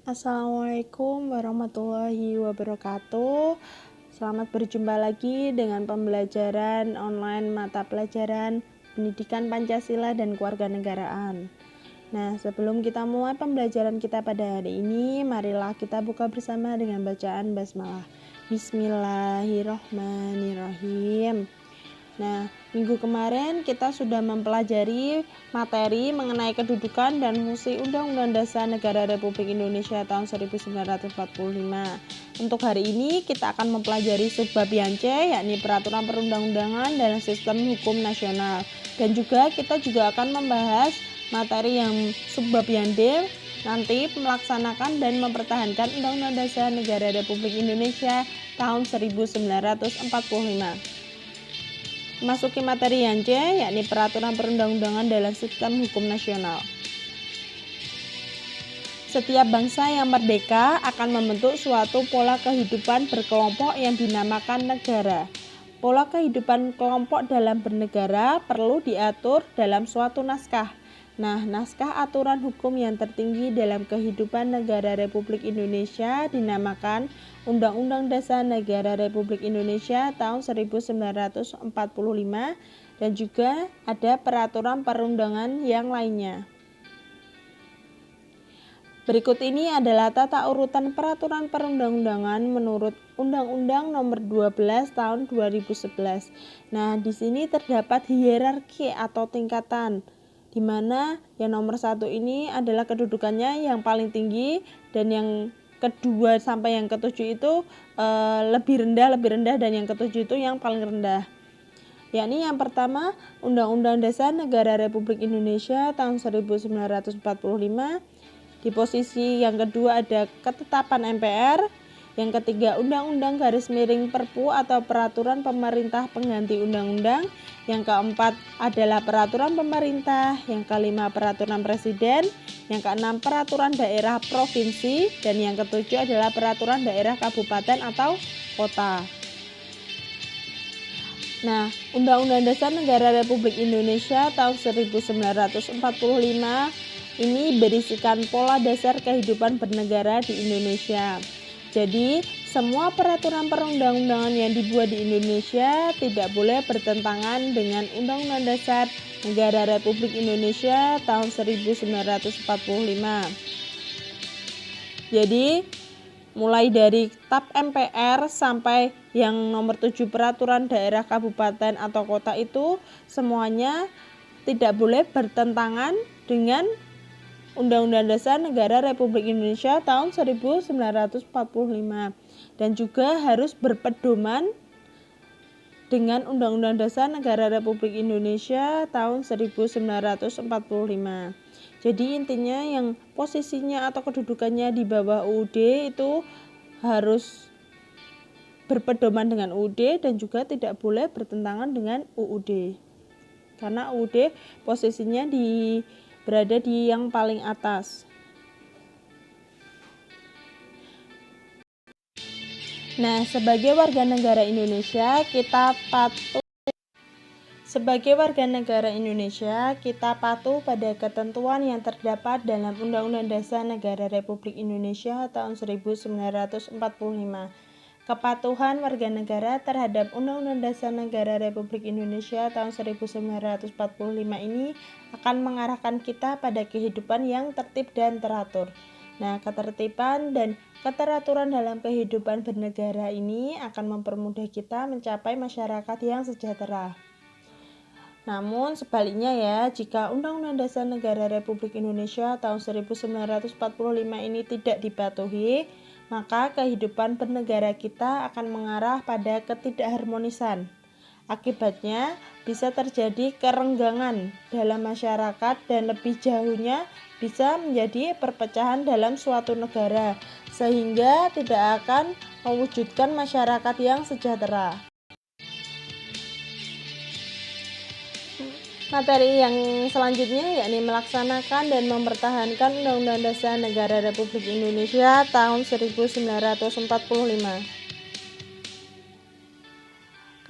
Assalamualaikum warahmatullahi wabarakatuh. Selamat berjumpa lagi dengan pembelajaran online mata pelajaran Pendidikan Pancasila dan Kewarganegaraan. Nah, sebelum kita mulai pembelajaran kita pada hari ini, marilah kita buka bersama dengan bacaan basmalah. Bismillahirrohmanirrohim. Nah, minggu kemarin kita sudah mempelajari materi mengenai kedudukan dan fungsi Undang-Undang Dasar Negara Republik Indonesia tahun 1945. Untuk hari ini kita akan mempelajari subbab yang C, yakni peraturan perundang-undangan dalam sistem hukum nasional. Dan juga kita akan membahas materi yang subbab yang D, nanti melaksanakan dan mempertahankan Undang-Undang Dasar Negara Republik Indonesia tahun 1945. Memasuki materi yang C, yakni peraturan perundang-undangan dalam sistem hukum nasional. Setiap bangsa yang merdeka akan membentuk suatu pola kehidupan berkelompok yang dinamakan negara. Pola kehidupan kelompok dalam bernegara perlu diatur dalam suatu naskah. Nah, naskah aturan hukum yang tertinggi dalam kehidupan negara Republik Indonesia dinamakan Undang-Undang Dasar Negara Republik Indonesia tahun 1945 dan juga ada peraturan perundangan yang lainnya. Berikut ini adalah tata urutan peraturan perundang-undangan menurut Undang-Undang Nomor 12 Tahun 2011. Nah, di sini terdapat hierarki atau tingkatan, di mana yang nomor 1 ini adalah kedudukannya yang paling tinggi dan yang kedua sampai yang ketujuh itu lebih rendah dan yang ketujuh itu yang paling rendah. Yakni yang pertama Undang-Undang Dasar Negara Republik Indonesia tahun 1945. Di posisi yang kedua ada ketetapan MPR. Yang ketiga Undang-Undang Perpu atau peraturan pemerintah pengganti undang-undang. Yang keempat adalah peraturan pemerintah. Yang kelima peraturan presiden. Yang keenam peraturan daerah provinsi. Dan yang ketujuh adalah peraturan daerah kabupaten atau kota. Nah, Undang-Undang Dasar Negara Republik Indonesia tahun 1945 ini berisikan pola dasar kehidupan bernegara di Indonesia. Jadi, semua peraturan perundang-undangan yang dibuat di Indonesia tidak boleh bertentangan dengan Undang-Undang Dasar Negara Republik Indonesia tahun 1945. Jadi, mulai dari TAP MPR sampai yang nomor 7 peraturan daerah kabupaten atau kota itu semuanya tidak boleh bertentangan dengan Undang-Undang Dasar Negara Republik Indonesia tahun 1945 dan juga harus berpedoman dengan Undang-Undang Dasar Negara Republik Indonesia tahun 1945. Jadi intinya yang posisinya atau kedudukannya di bawah UUD itu harus berpedoman dengan UUD dan juga tidak boleh bertentangan dengan UUD. Karena UUD posisinya berada di yang paling atas. Nah, sebagai warga negara Indonesia, kita patuh pada ketentuan yang terdapat dalam Undang-Undang Dasar Negara Republik Indonesia tahun 1945. Kepatuhan warga negara terhadap Undang-Undang Dasar Negara Republik Indonesia tahun 1945 ini akan mengarahkan kita pada kehidupan yang tertib dan teratur. Nah, ketertiban dan keteraturan dalam kehidupan bernegara ini akan mempermudah kita mencapai masyarakat yang sejahtera. Namun sebaliknya ya, jika Undang-Undang Dasar Negara Republik Indonesia tahun 1945 ini tidak dipatuhi, maka kehidupan bernegara kita akan mengarah pada ketidakharmonisan. Akibatnya bisa terjadi kerenggangan dalam masyarakat dan lebih jauhnya bisa menjadi perpecahan dalam suatu negara sehingga tidak akan mewujudkan masyarakat yang sejahtera. Materi yang selanjutnya yakni melaksanakan dan mempertahankan Undang-Undang Dasar Negara Republik Indonesia tahun 1945.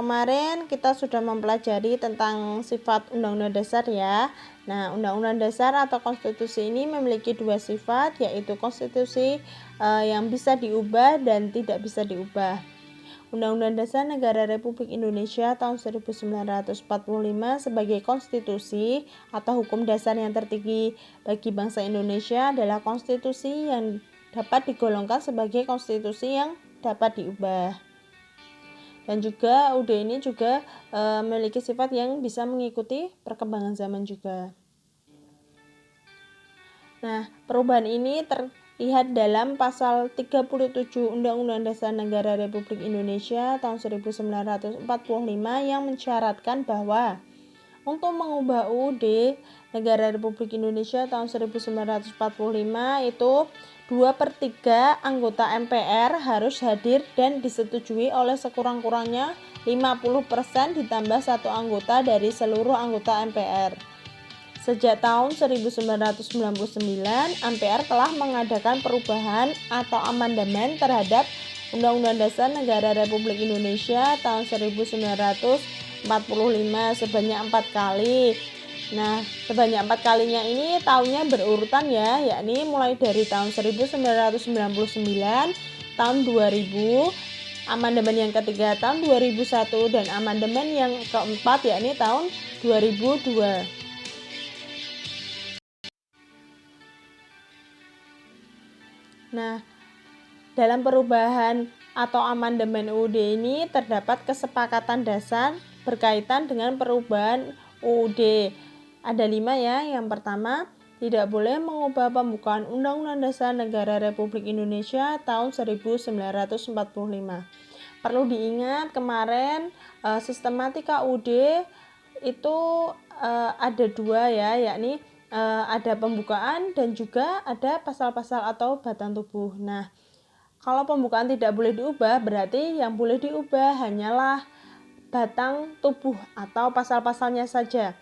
kemarin kita sudah mempelajari tentang sifat Undang-Undang Dasar ya. Nah, Undang-Undang Dasar atau konstitusi ini memiliki dua sifat, yaitu konstitusi yang bisa diubah dan tidak bisa diubah. Undang-Undang Dasar Negara Republik Indonesia tahun 1945 sebagai konstitusi atau hukum dasar yang tertinggi bagi bangsa Indonesia adalah konstitusi yang dapat digolongkan sebagai konstitusi yang dapat diubah. Dan juga UUD ini juga memiliki sifat yang bisa mengikuti perkembangan zaman juga. Nah, perubahan ini terlihat dalam pasal 37 Undang-Undang Dasar Negara Republik Indonesia tahun 1945 yang mensyaratkan bahwa untuk mengubah UUD Negara Republik Indonesia tahun 1945 itu 2/3 anggota MPR harus hadir dan disetujui oleh sekurang-kurangnya 50% ditambah 1 anggota dari seluruh anggota MPR. Sejak tahun 1999, MPR telah mengadakan perubahan atau amandemen terhadap Undang-Undang Dasar Negara Republik Indonesia tahun 1945 sebanyak 4 kali. Nah, sebanyak 4 kalinya ini tahunnya berurutan ya, yakni mulai dari tahun 1999, tahun 2000, amandemen yang ketiga tahun 2001, dan amandemen yang keempat yakni tahun 2002. Nah, dalam perubahan atau amandemen UUD ini terdapat kesepakatan dasar berkaitan dengan perubahan UUD. Ada 5 ya. Yang pertama, tidak boleh mengubah pembukaan Undang-Undang Dasar Negara Republik Indonesia tahun 1945. Perlu diingat kemarin sistematika UUD itu ada 2 ya, yakni ada pembukaan dan juga ada pasal-pasal atau batang tubuh. Nah, kalau pembukaan tidak boleh diubah, berarti yang boleh diubah hanyalah batang tubuh atau pasal-pasalnya saja.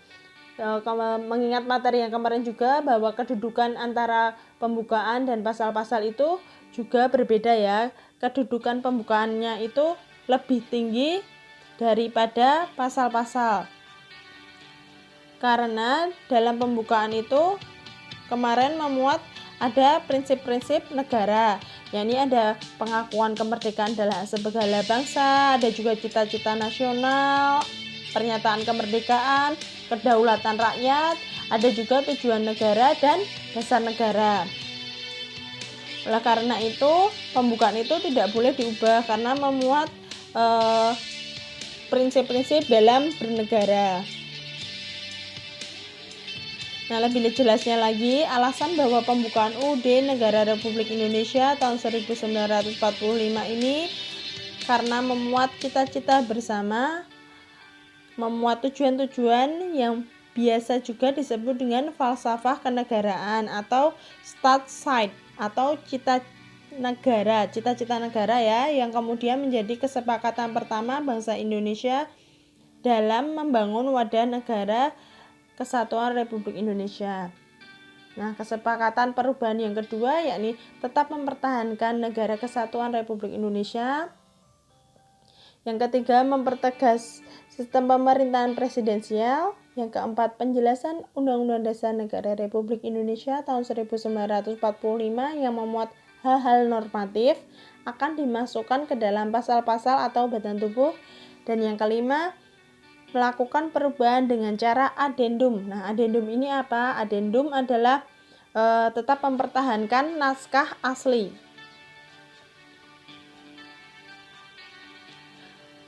Mengingat materi yang kemarin juga bahwa kedudukan antara pembukaan dan pasal-pasal itu juga berbeda ya. Kedudukan pembukaannya itu lebih tinggi daripada pasal-pasal. Karena dalam pembukaan itu kemarin memuat ada prinsip-prinsip negara, yakni ada pengakuan kemerdekaan adalah hak segala bangsa, ada juga cita-cita nasional, pernyataan kemerdekaan, kedaulatan rakyat, ada juga tujuan negara dan dasar negara. Oleh karena itu, pembukaan itu tidak boleh diubah karena memuat prinsip-prinsip dalam bernegara. Nah, lebih jelasnya lagi, alasan bahwa pembukaan UUD Negara Republik Indonesia tahun 1945 ini karena memuat cita-cita bersama, memuat tujuan-tujuan yang biasa juga disebut dengan falsafah kenegaraan atau stateside atau cita-cita negara ya, yang kemudian menjadi kesepakatan pertama bangsa Indonesia dalam membangun wadah negara Kesatuan Republik Indonesia. Nah, kesepakatan perubahan yang kedua yakni tetap mempertahankan Negara Kesatuan Republik Indonesia. Yang ketiga, mempertegas sistem pemerintahan presidensial. Yang keempat, penjelasan Undang-Undang Dasar Negara Republik Indonesia tahun 1945 yang memuat hal-hal normatif akan dimasukkan ke dalam pasal-pasal atau badan tubuh. Dan yang kelima, melakukan perubahan dengan cara adendum. Nah, adendum ini apa? Adendum adalah tetap mempertahankan naskah asli.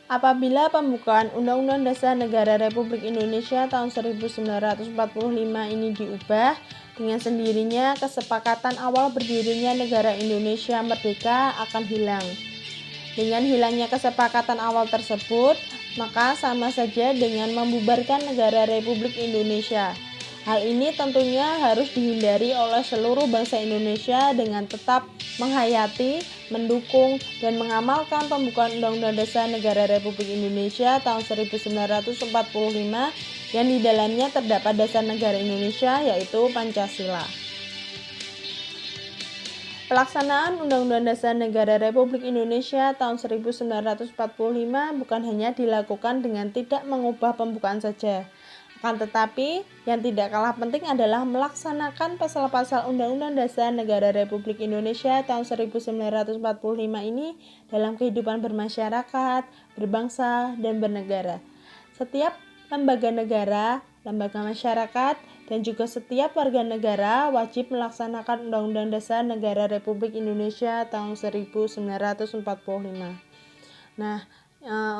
Apabila pembukaan Undang-Undang Dasar Negara Republik Indonesia tahun 1945 ini diubah, dengan sendirinya kesepakatan awal berdirinya negara Indonesia merdeka akan hilang. Dengan hilangnya kesepakatan awal tersebut, maka sama saja dengan membubarkan negara Republik Indonesia. Hal ini tentunya harus dihindari oleh seluruh bangsa Indonesia dengan tetap menghayati, mendukung, dan mengamalkan pembukaan Undang-Undang Dasar Negara Republik Indonesia tahun 1945 yang di dalamnya terdapat dasar negara Indonesia yaitu Pancasila. Pelaksanaan Undang-Undang Dasar Negara Republik Indonesia tahun 1945 bukan hanya dilakukan dengan tidak mengubah pembukaan saja. Akan tetapi, yang tidak kalah penting adalah melaksanakan pasal-pasal Undang-Undang Dasar Negara Republik Indonesia tahun 1945 ini dalam kehidupan bermasyarakat, berbangsa, dan bernegara. Setiap lembaga negara, lembaga masyarakat, dan juga setiap warga negara wajib melaksanakan Undang-Undang Dasar Negara Republik Indonesia tahun 1945. Nah,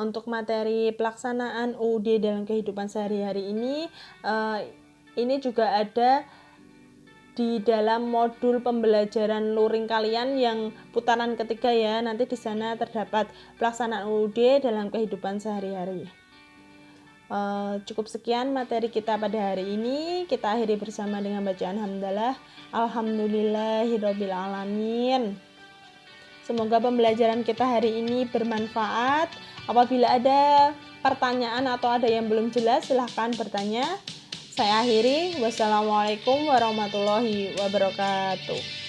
untuk materi pelaksanaan UUD dalam kehidupan sehari-hari ini juga ada di dalam modul pembelajaran luring kalian yang putaran ketiga ya. Nanti di sana terdapat pelaksanaan UUD dalam kehidupan sehari-hari. Cukup sekian materi kita pada hari ini. Kita akhiri bersama dengan bacaan hamdalah. Alhamdulillahirabbil alamin. Semoga pembelajaran kita hari ini bermanfaat. Apabila ada pertanyaan atau ada yang belum jelas, silahkan bertanya. Saya akhiri. Wassalamualaikum warahmatullahi wabarakatuh.